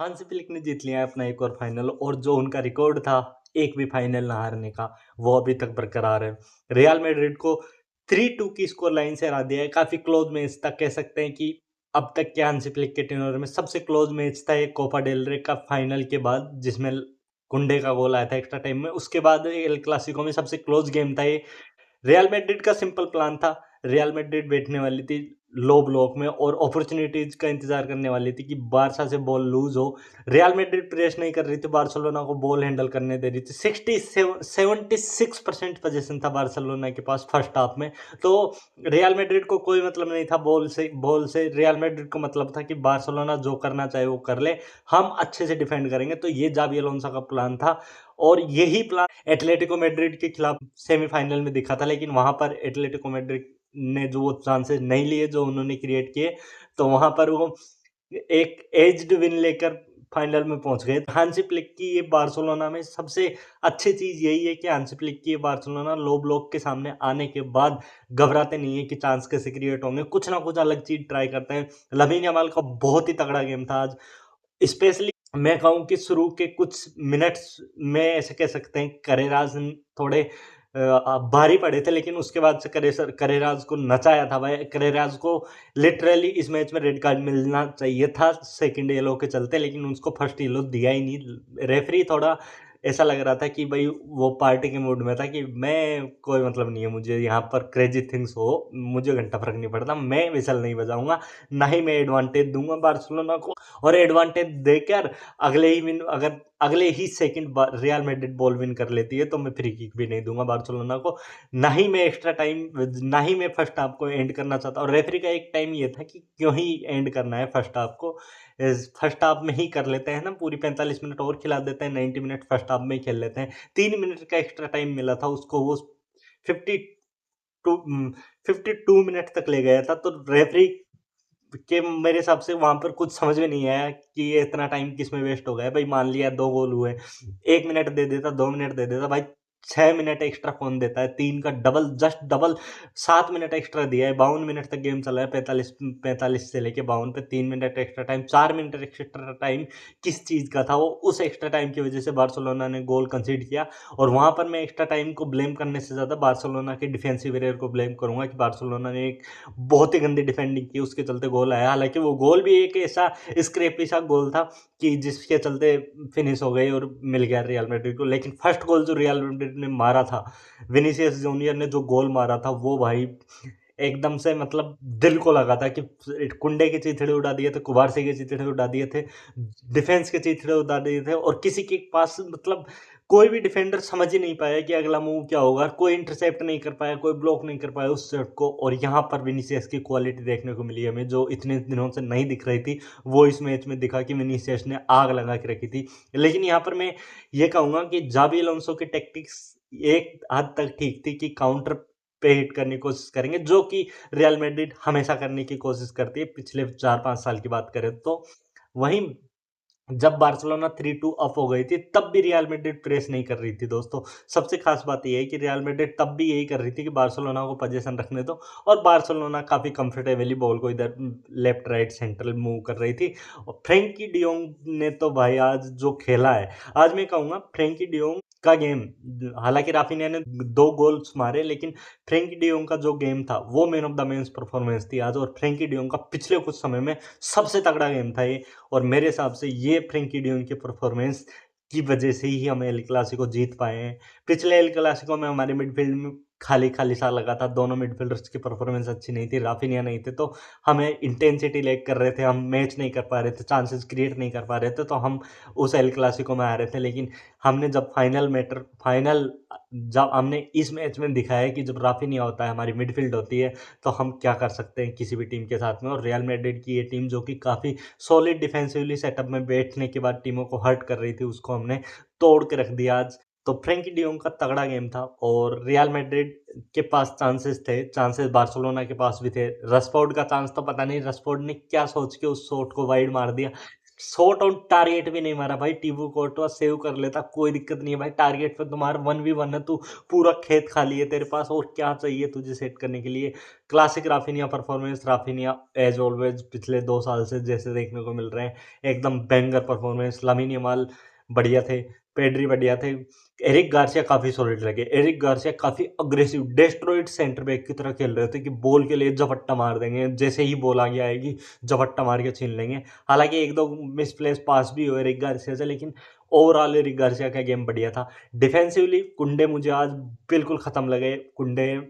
Hansi Flick ने जीत लिया है अपना एक और फाइनल और जो उनका रिकॉर्ड था एक भी फाइनल ना हारने का, वो अभी तक बरकरार है। रियल मैड्रिड को 3-2 की स्कोर लाइन से हरा दिया है। काफ़ी क्लोज मैच था, कह सकते हैं कि अब तक के हांसी फ्लिक के टेन्योर में सबसे क्लोज मैच था ये कोपा डेल रे का फाइनल के बाद, जिसमें कुंडे का गोल आया था एक्स्ट्रा टाइम में। उसके बाद एल क्लासिको में सबसे क्लोज गेम था ये। रियल मैड्रिड का सिंपल प्लान था। रियल मैड्रिड बैठने वाली थी लो ब्लॉक में और अपॉर्चुनिटीज का इंतजार करने वाली थी कि बारसा से बॉल लूज हो। रियल मैड्रिड प्रेस नहीं कर रही थी, बार्सिलोना को बॉल हैंडल करने दे रही थी। 76% पोजीशन था बार्सिलोना के पास फर्स्ट हाफ में। तो रियल मैड्रिड को कोई मतलब नहीं था बॉल से रियल मैड्रिड को मतलब था कि बार्सिलोना जो करना चाहे वो कर ले, हम अच्छे से डिफेंड करेंगे। तो ये जावी अलोंसो का प्लान था और यही प्लान एटलेटिको मैड्रिड के खिलाफ सेमीफाइनल में दिखा था, लेकिन वहां पर एटलेटिको मैड्रिड ने जो वो चांसेस नहीं लिए जो उन्होंने क्रिएट किए, तो वहां पर वो एक एज्ड विन लेकर फाइनल में पहुंच गए। हांसी फ्लिक की ये बार्सिलोना में सबसे अच्छी चीज यही है कि हांसी फ्लिक की ये बार्सिलोना लो ब्लॉक के सामने आने के बाद घबराते नहीं है कि चांस कैसे क्रिएट होंगे, कुछ ना कुछ अलग चीज ट्राई करते हैं। लमीन यमाल का बहुत ही तगड़ा गेम था आज, स्पेशली मैं कहूँ कि शुरू के कुछ मिनट्स में ऐसे कह सकते हैं करेराज थोड़े भारी पड़े थे, लेकिन उसके बाद से करेराज को नचाया था भाई। करेराज को लिटरली इस मैच में रेड कार्ड मिलना चाहिए था सेकंड येलो के चलते, लेकिन उसको फर्स्ट येलो दिया ही नहीं। रेफरी थोड़ा ऐसा लग रहा था कि भाई वो पार्टी के मूड में था कि मैं कोई मतलब नहीं है, मुझे यहाँ पर क्रेजी थिंग्स हो, मुझे घंटा फर्क नहीं पड़ता, मैं विसल नहीं बजाऊंगा, ना ही मैं एडवांटेज दूंगा बार्सिलोना को। और एडवांटेज देकर अगले ही second Real Madrid ball win कर लेती है तो मैं फ्री किक भी नहीं दूंगा बार्सिलोना को, ना ही मैं एक्स्ट्रा टाइम, ना ही मैं फर्स्ट हाफ को एंड करना चाहता। और रेफरी का एक टाइम ये था कि क्यों ही एंड करना है फर्स्ट हाफ को, फर्स्ट हाफ में ही कर लेते हैं ना, पूरी 45 मिनट और खिला देते हैं, 90 मिनट फर्स्ट हाफ में ही खेल लेते हैं। 3 मिनट का एक्स्ट्रा टाइम मिला था उसको, वो 52 52 मिनट तक ले गया था। तो रेफरी के मेरे हिसाब से वहां पर कुछ समझ में नहीं आया कि ये इतना टाइम किस में वेस्ट हो गया। भाई मान लिया 2 गोल हुए, 1 मिनट दे देता, 2 मिनट दे देता भाई, 6 मिनट एक्स्ट्रा कौन देता है? तीन का double, just double 7 minute extra दिया है। 52 मिनट तक गेम चला है, 45 से लेके 52 पे 3 minute extra time, 4 minute extra time किस चीज का था? वो उस एक्स्ट्रा टाइम की वजह से बार्सिलोना ने गोल कंसीड किया। और वहां पर मैं एक्स्ट्रा टाइम को ब्लेम करने से ज्यादा बार्सिलोना के डिफेंसिव एरियर को ब्लेम करूंगा कि बार्सिलोना ने एक बहुत ही गंदी डिफेंडिंग की, उसके चलते गोल आया। हालांकि वो गोल भी एक ऐसा स्क्रेपी सा गोल था कि जिसके चलते फिनिश हो गई और मिल गया रियल मैड्रिड को। लेकिन फर्स्ट गोल जो रियल मैड्रिड ने मारा था, विनीसियस जूनियर ने जो गोल मारा था, वो भाई एकदम से मतलब दिल को लगा था कि कुंडे के चीथड़े उड़ा दिए थे, कुबारसी के चीथड़े उड़ा दिए थे, डिफेंस के चीथड़े उड़ा दिए थे, और किसी के पास मतलब कोई भी डिफेंडर समझ ही नहीं पाया कि अगला मूव क्या होगा। कोई इंटरसेप्ट नहीं कर पाया, कोई ब्लॉक नहीं कर पाया उस शॉट को। और यहाँ पर विनीसियस की क्वालिटी देखने को मिली हमें, जो इतने दिनों से नहीं दिख रही थी, वो इस मैच में दिखा कि विनीसियस ने आग लगा के रखी थी। लेकिन यहाँ पर मैं ये कहूंगा कि जावी अलोंसो की टैक्टिक्स एक हद तक ठीक थी कि काउंटर पे हिट करने की कोशिश करेंगे, जो कि रियल मैड्रिड हमेशा करने की कोशिश करती है पिछले 4-5 साल की बात करें तो। वहीं जब बार्सिलोना 3-2 अप हो गई थी, तब भी रियल मैड्रिड प्रेस नहीं कर रही थी दोस्तों। सबसे खास बात ये है कि रियल मैड्रिड तब भी यही कर रही थी कि बार्सिलोना को पोजीशन रखने दो, और बार्सिलोना काफ़ी कंफर्टेबली बॉल को इधर लेफ्ट राइट सेंट्रल मूव कर रही थी। और फ्रेंकी डियोंग ने तो भाई आज जो खेला है, आज मैं कहूँगा फ्रेंकी डियोंग का गेम, हालांकि राफिनिया ने 2 गोल्स मारे, लेकिन फ्रेंकी डियोंग का जो गेम था वो man of the match performance थी आज। और फ्रेंकी डियोंग का पिछले कुछ समय में सबसे तगड़ा गेम था ये। और मेरे हिसाब से ये फ्रेंकी डियोंग की परफॉर्मेंस की वजह से ही हम एल क्लासिको जीत पाए हैं। पिछले एल क्लासिको में हमारे मिडफील्ड में खाली खाली सा लगा था, दोनों मिडफील्डर्स की परफॉर्मेंस अच्छी नहीं थी, राफिनिया नहीं थे, तो हमें इंटेंसिटी लैक कर रहे थे, हम मैच नहीं कर पा रहे थे, चांसेस क्रिएट नहीं कर पा रहे थे, तो हम उस एल क्लासिको में आ रहे थे। लेकिन हमने जब फाइनल जब हमने इस मैच में दिखाया कि जब राफिनिया होता है, हमारी मिडफील्ड होती है, तो हम क्या कर सकते हैं किसी भी टीम के साथ में। और रियल मैड्रिड की ये टीम जो कि काफ़ी सॉलिड डिफेंसिवली सेटअप में बैठने के बाद टीमों को हर्ट कर रही थी, उसको हमने तोड़ के रख दिया आज। तो फ्रेंकी डियोंग का तगड़ा गेम था। और रियल मैड्रिड के पास चांसेस बार्सिलोना के पास भी थे। रशफोर्ड का चांस तो पता नहीं रशफोर्ड ने क्या सोच के उस शॉट को वाइड मार दिया। शॉट ऑन टारगेट भी नहीं मारा भाई। टिबू कोर्टवा सेव कर लेता, कोई दिक्कत नहीं है भाई। टारगेट पे तुम्हारा 1v1 है, तू पूरा खेत खाली है तेरे पास, और क्या चाहिए तुझे सेट करने के लिए। Classic Raphinha performance, Raphinha as always पिछले 2 साल से जैसे देखने को मिल रहे हैं, एकदम बैंगर परफॉर्मेंस। लामिन यमाल बढ़िया थे, पेड्री बढ़िया थे। एरिक गार्सिया काफी सॉलिड लगे। एरिक गार्सिया काफी अग्रेसिव डेस्ट्रॉइड सेंटर बैक की तरह खेल रहे थे कि बॉल के लिए झपट्टा मार देंगे, जैसे ही बॉल आगे आएगी झपट्टा मार के छीन लेंगे। हालांकि एक दो मिसप्लेस पास भी हुए एरिक गार्सिया से, लेकिन ओवरऑल एरिक गार्सिया का गेम बढ़िया था। डिफेंसिवली कुंडे मुझे आज बिल्कुल खत्म लगे। कुंडे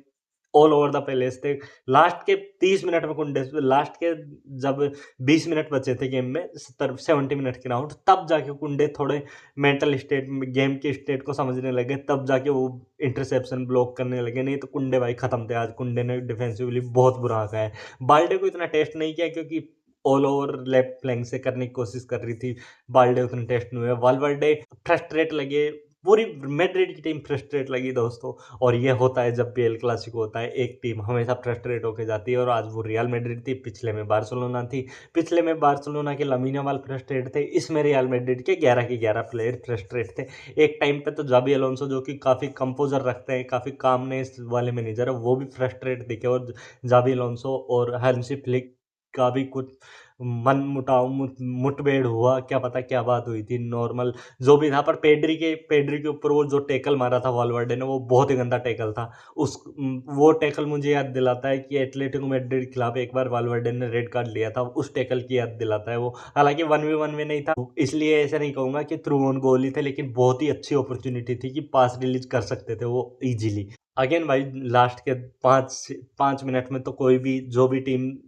ऑल ओवर द प्लेस थे। लास्ट के 30 मिनट में कुंडे, लास्ट के जब 20 मिनट बचे थे गेम में, 70 मिनट के राउंड, तब जाके कुंडे थोड़े मेंटल स्टेट में, गेम के स्टेट को समझने लगे, तब जाके वो इंटरसेप्शन ब्लॉक करने लगे। नहीं तो कुंडे भाई खत्म थे आज। कुंडे ने डिफेंसिवली बहुत बुरा हाका है। बाल्डे को इतना टेस्ट नहीं किया क्योंकि ऑल ओवर लेफ्ट फ्लैंक से करने की कोशिश कर रही थी। बाल्डे उतने टेस्ट नहीं हुए। वालवर्डे फ्रस्ट्रेट लगे। पूरी मैड्रिड की टीम फ्रस्ट्रेट लगी दोस्तों। और ये होता है जब भी एल क्लासिको होता है, एक टीम हमेशा फ्रस्ट्रेट होकर जाती है, और आज वो रियल मैड्रिड थी, पिछले में बार्सिलोना थी। पिछले में बार्सिलोना के लामिन यामाल फ्रस्ट्रेट थे, इसमें रियल मैड्रिड के 11 के 11 प्लेयर फ्रस्ट्रेट थे। एक टाइम पे तो जाबी अलोंसो, जो कि काफ़ी कंपोजर रखते हैं, काफ़ी कामनेस वाले मैनेजर है, वो भी फ्रस्ट्रेट दिखे। और जाबी अलोंसो और हैंसी फ्लिक का भी कुछ मनमुटाव मुठभेड़ हुआ, क्या पता क्या बात हुई थी। नॉर्मल जो भी था, पर पेड्री के ऊपर वो जो टैकल मारा था वालवर्डे ने, वो बहुत ही गंदा टैकल था। वो टैकल मुझे याद दिलाता है कि एटलेटिको मैड्रिड के खिलाफ एक बार वालवर्डे ने रेड कार्ड लिया था, उस टैकल की याद दिलाता है वो। हालांकि 1v1 में नहीं था, इसलिए ऐसा नहीं कहूंगा कि थ्रू ऑन गोल ही थे, लेकिन बहुत ही अच्छी अपॉर्चुनिटी थी कि पास रिलीज कर सकते थे वो इजीली। अगेन भाई, लास्ट के 5 मिनट में तो कोई भी, जो भी टीम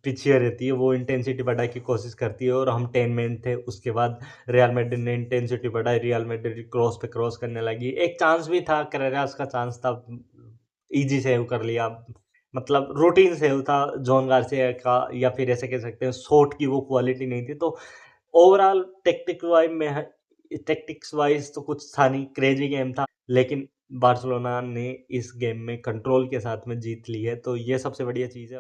पीछे रहती है, वो इंटेंसिटी बढ़ाने की कोशिश करती है, और हम 10 मैन थे। उसके बाद रियल मैड्रिड ने इंटेंसिटी बढ़ाई, रियल मैड्रिड क्रॉस पे क्रॉस करने लगी। एक चांस भी था, करेरास का चांस था, इजी सेव कर लिया। मतलब रूटीन सेव था जॉन गार्सिया का, या फिर ऐसे कह सकते हैं शॉट की वो क्वालिटी नहीं थी। तो ओवरऑल टेक्टिक्स वाइज तो कुछ था नहीं, क्रेजी गेम था, लेकिन बार्सिलोना ने इस गेम में कंट्रोल के साथ में जीत ली है, तो ये सबसे बढ़िया चीज़ है।